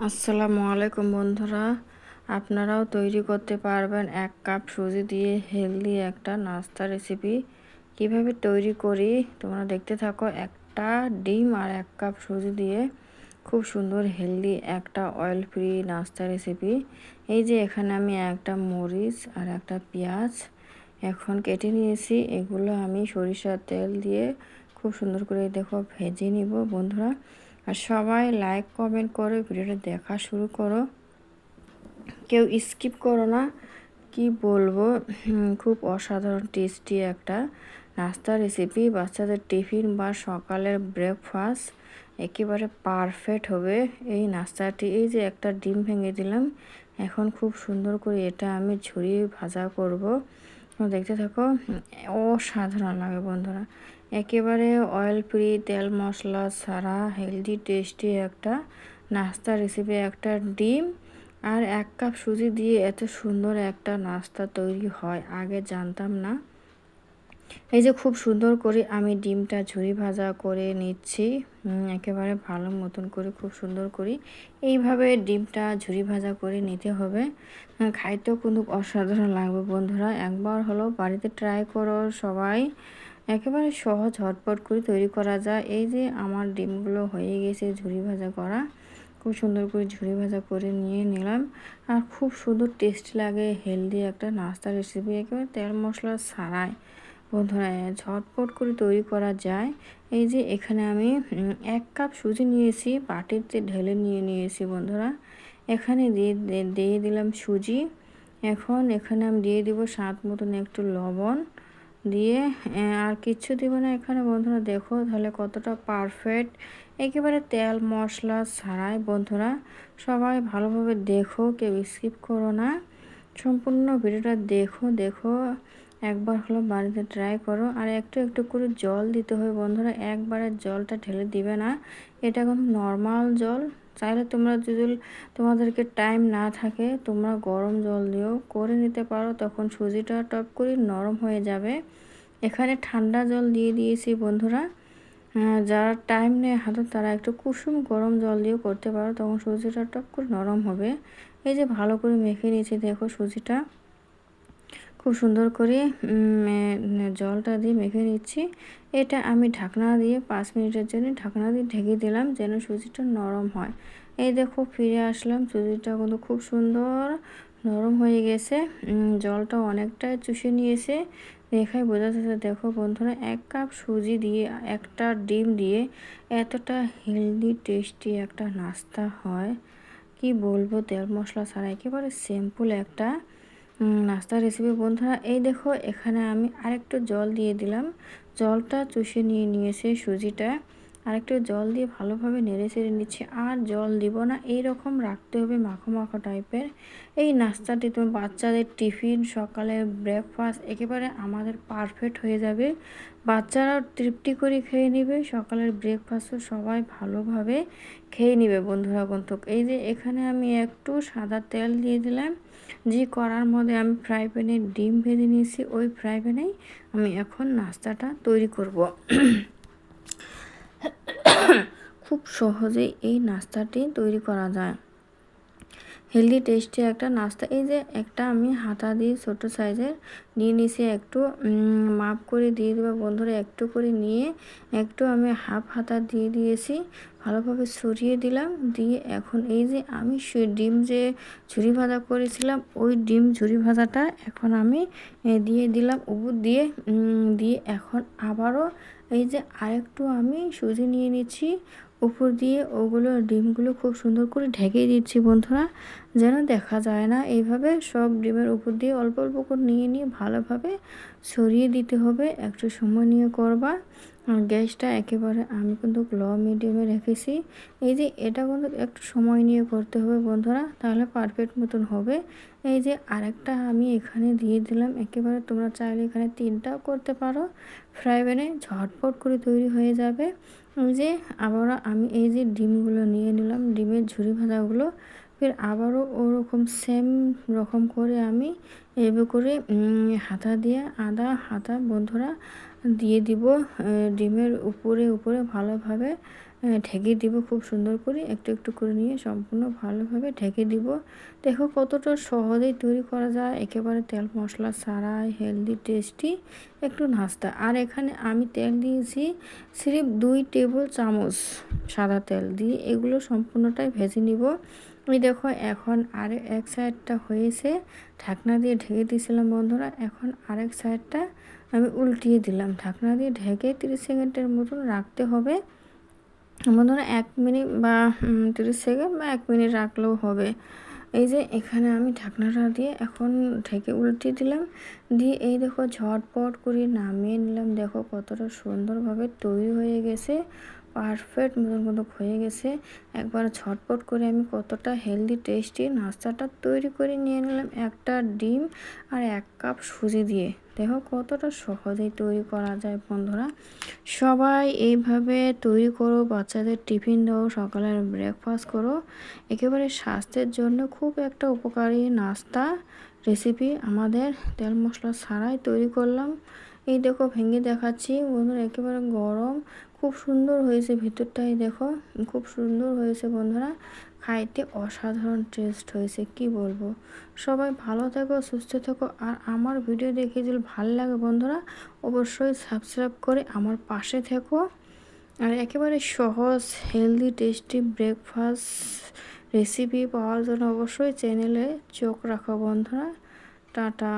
আসসালামু আলাইকুম বন্ধুরা, আপনারাও তৈরি করতে পারবেন 1 কাপ সুজি দিয়ে হেলদি একটা নাস্তা রেসিপি। কিভাবে তৈরি করি তোমরা দেখতে থাকো। একটা ডিম আর 1 কাপ সুজি দিয়ে খুব সুন্দর হেলদি একটা অয়েল ফ্রি নাস্তা রেসিপি। এই যে এখানে আমি একটা মরিচ আর একটা পেঁয়াজ এখন কেটে নিয়েছি। এগুলো আমি সরিষার তেল দিয়ে খুব সুন্দর করে দেখো ভেজে নিব বন্ধুরা। আর সবাই লাইক কমেন্ট করে ভিডিওটা দেখা শুরু করো, কেউ স্কিপ করো না। কি বলবো, খুব অসাধারণ টেস্টি একটা নাস্তা রেসিপি। বাচ্চাদের টিফিন বা সকালের ব্রেকফাস্ট একেবারে পারফেক্ট হবে এই নাস্তাটি। এই যে একটা ডিম ভেঙে দিলাম, এখন খুব সুন্দর করে এটা আমি ঝরিয়ে ভাজা করব। দেখতে থাকো, অসাধারণ লাগে বন্ধুরা। একেবারে অয়েল ফ্রি, তেল মশলা ছাড়া হেলদি টেস্টি একটা নাস্তা রেসিপি। একটা ডিম আর 1 কাপ সুজি দিয়ে এত সুন্দর একটা নাস্তা তৈরি হয় আগে জানতাম না। এই যে খুব সুন্দর করে আমি ডিমটা ঝুরি ভাজা করে নিচ্ছি, একেবারে ভালো মতন করে খুব সুন্দর করে এইভাবে ডিমটা ঝুরি ভাজা করে নিতে হবে। খাইতেও কিন্তু অসাধারণ লাগবে বন্ধুরা। একবার হলো বাড়িতে ট্রাই করো সবাই। একেবারে সহজ ঝটপট করে তৈরি করা যায়। এই যে আমার ডিমগুলো হয়ে গেছে ঝুরি ভাজা করা, খুব সুন্দর করে ঝুরি ভাজা করে নিয়ে নিলাম। আর খুব সুন্দর টেস্টি লাগে, হেলদি একটা নাস্তা রেসিপি, একেবারে তেল মশলা ছাড়াই বন্ধুরা ঝটপট করে তৈরি করা যায়। এই যে এখানে আমি 1 কাপ সুজি নিয়েছি, বাটিতে ঢেলে নিয়েছি বন্ধুরা। এখানে দিয়ে দিলাম সুজি। এখন এখানে আমি দিয়ে দিব স্বাদ মতন একটু লবণ দিয়ে, আর কিচ্ছু দিব না এখানে বন্ধুরা। দেখো তাহলে কতটা পারফেক্ট, একেবারে তেল মশলা ছাড়াই বন্ধুরা। সবাই ভালোভাবে দেখো, কেউ স্কিপ করো না, সম্পূর্ণ ভিডিওটা দেখো। একবার হলো বাড়িতে ট্রাই করো। আর একটু একটু করে জল দিতে হবে বন্ধুরা, একবারে জলটা ঢেলে দিবে না। এটা কিন্তু নর্মাল জল। চাইলে তোমরা যদি তোমাদেরকে টাইম না থাকে তোমরা গরম জল দিয়েও করে নিতে পারো, তখন সুজিটা টপ করে নরম হয়ে যাবে। এখানে ঠান্ডা জল দিয়ে দিয়েছি বন্ধুরা। যারা টাইম নেয় হাতে তারা একটু কুসুম গরম জল দিয়েও করতে পারো, তখন সুজিটা টপ করে নরম হবে। এই যে ভালো করে মেখে নিয়েছি দেখো সুজিটা, খুব সুন্দর করে জলটা দিয়ে মেখে নিচ্ছি। এটা আমি ঢাকনা দিয়ে 5 মিনিটের জন্য ঢাকনা দিয়ে ঢেকে দিলাম যেন সুজিটা নরম হয়। এই দেখো ফিরে আসলাম, সুজিটা কিন্তু খুব সুন্দর নরম হয়ে গেছে। জলটা অনেকটাই চুষে নিয়েছে, দেখাই বোঝা যাচ্ছে। দেখো বন্ধুরা, 1 কাপ সুজি দিয়ে একটা ডিম দিয়ে এতটা হেলদি টেস্টি একটা নাস্তা হয় কি বলবো, তেল মশলা ছাড়া একেবারে সিম্পল একটা নাস্তা রেসিপি বন্ধুরা। এই দেখো এখানে আমি আরেকটু জল দিয়ে দিলাম, জলটা চুষে নিয়েছে সুজিটা। আরেকটু জল দিয়ে ভালোভাবে নেড়ে চেড়ে নিচ্ছি। আর জল দিব না, এই রকম রাখতে হবে মাখো মাখো টাইপের। এই নাস্তাটি তুমি বাচ্চাদের টিফিন, সকালের ব্রেকফাস্ট একেবারে আমাদের পারফেক্ট হয়ে যাবে। বাচ্চারাও তৃপ্তি করে খেয়ে নেবে, সকালের ব্রেকফাস্টও সবাই ভালোভাবে খেয়ে নেবে বন্ধুরা কিন্তু। এই যে এখানে আমি একটু সাদা তেল দিয়ে দিলাম, যে কড়ার মধ্যে আমি ফ্রাই প্যানে ডিম ভেজে নিয়েছি, ওই ফ্রাই প্যানেই আমি এখন নাস্তাটা তৈরি করব। খুব সহজেই এই নাস্তাটি তৈরি করা যায়, হেলদি টেস্টি একটা নাস্তা। এই যে একটা আমি হাতা দিয়ে ছোট সাইজের নিয়ে নিয়েছি, একটু মাপ করে দিয়ে দেবো বন্ধুরা। একটু করে নিয়ে একটু আমি হাফ হাতা দিয়ে দিয়েছি, ভালোভাবে ছড়িয়ে দিলাম। দিয়ে এখন এই যে আমি ডিম যে ঝুরি ভাজা করেছিলাম, ওই ডিম ঝুরি ভাজাটা এখন আমি দিয়ে দিলাম উপর দিয়ে। দিয়ে এখন আবারও এই যে আরেকটু আমি সুজি নিয়ে নিচ্ছি, উপর দিয়ে ওগুলো ডিমগুলো খুব সুন্দর করে ঢেকে দিচ্ছি বন্ধুরা, যেন দেখা যায় না। এইভাবে সব ডিমের উপর দিয়ে অল্প অল্প করে নিয়ে ভালোভাবে ছড়িয়ে দিতে হবে। একটু সময় নিয়ে করবা। আর গ্যাসটা একেবারে আমি কিন্তু লো মিডিয়ামে রেখেছি। এই যে এটা কিন্তু একটু সময় নিয়ে করতে হবে বন্ধুরা, তাহলে পারফেক্ট মতন হবে। এই যে আরেকটা আমি এখানে দিয়ে দিলাম, একেবারে তোমরা চাইলে এখানে 3টাও করতে পারো। ফ্রাই প্যানে ঝটপট করে তৈরি হয়ে যাবে। ওই যে আবারও আমি এই যে ডিমগুলো নিয়ে নিলাম, ডিমের ঝুরি ভাজাগুলো, ফের আবারও ওরকম সেম রকম করে আমি এভাবে করে হাতা দিয়ে আধা হাতা বন্ধুরা দিয়ে দিব ডিমের উপরে উপরে ভালোভাবে ঢেকে দিব খুব সুন্দর করে, একটু একটু করে নিয়ে সম্পূর্ণ ভালোভাবে ঢেকে দিব। দেখো কতটা সহজেই তৈরি করা যায়, একেবারে তেল মশলা ছাড়াই হেলদি টেস্টি একটু নাস্তা। আর এখানে আমি তেল দিয়েছি সির্ফ 2 টেবিল চামচ সাদা তেল দিয়ে, এগুলো সম্পূর্ণটাই ভেজে নিব। এই দেখো এখন আর এক সাইডটা হয়েছে, ঢাকনা দিয়ে ঢেকে দিয়েছিলাম বন্ধুরা। এখন আরেক সাইডটা আমি উল্টিয়ে দিলাম, ঢাকনা দিয়ে ঢেকে 30 সেকেন্ডের মতন রাখতে হবে বন্ধুরা। 1 মিনিট বা 30 সেকেন্ড বা 1 মিনিট রাখলেও হবে। এই যে এখানে আমি ঢাকনাটা দিয়ে এখন ঢেকে উল্টে দিলাম, দিয়ে এই দেখো ঝটপট করে নামিয়ে নিলাম। দেখো কতটা সুন্দরভাবে তৈরি হয়ে গেছে, পারফেক্ট মতো হয়ে গেছে। একবার ঝটপট করে আমি কতটা হেলদি টেস্টি নাস্তাটা তৈরি করে নিয়ে নিলাম, একটা ডিম আর 1 কাপ সুজি দিয়ে। দেখো কতটা সহজেই তৈরি করা যায় বন্ধুরা। সবাই এইভাবে তৈরি করো, বাচ্চাদের টিফিন দাও, সকালের ব্রেকফাস্ট করো। একেবারে স্বাস্থ্যের জন্য খুব একটা উপকারী নাস্তা রেসিপি, আমাদের তেল মশলা ছাড়াই তৈরি করলাম। এই দেখো ভেঙে দেখাচ্ছি বন্ধুরা, একেবারে গরম, খুব সুন্দর হয়েছে ভিতরটাই দেখো, খুব সুন্দর হয়েছে বন্ধুরা। খাইতে অসাধারণ টেস্ট হয়েছে, কি বলবো। সবাই ভালো থেকো, সুস্থ থেকো। আর আমার ভিডিও দেখে যদি ভালো লাগে বন্ধুরা, অবশ্যই সাবস্ক্রাইব করে আমার পাশে থেকো। আর একেবারে সহজ হেলদি টেস্টি ব্রেকফাস্ট রেসিপি পাওয়ার জন্য অবশ্যই চ্যানেলে চোখ রাখো বন্ধুরা। টাটা।